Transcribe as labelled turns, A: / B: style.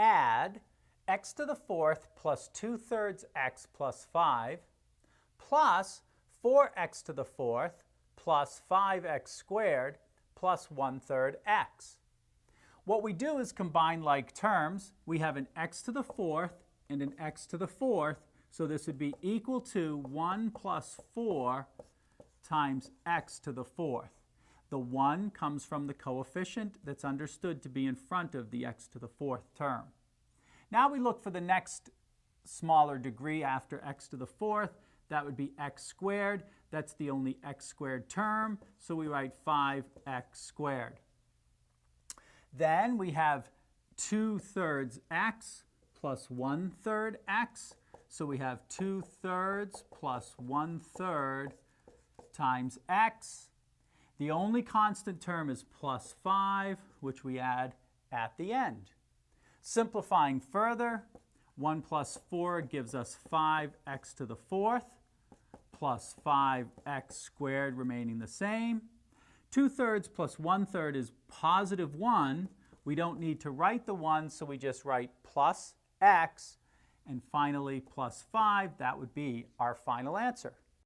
A: add x to the fourth plus 2/3 x plus 5 plus 4x to the fourth plus 5x squared plus 1/3 x. What we do is combine like terms. We have an x to the fourth and an x to the fourth, so this would be equal to 1 plus 4 times x to the fourth. The 1 comes from the coefficient that's understood to be in front of the x to the fourth term. Now we look for the next smaller degree after x to the fourth. That would be x squared. That's the only x squared term, so we write 5x squared. Then we have 2/3 x plus 1/3 x. So we have 2/3 plus 1/3 times x. The only constant term is plus 5, which we add at the end. Simplifying further, 1 plus 4 gives us 5x to the fourth plus 5x squared remaining the same. 2/3 plus 1/3 is positive 1. We don't need to write the 1, so we just write plus x. And finally, plus 5, that would be our final answer.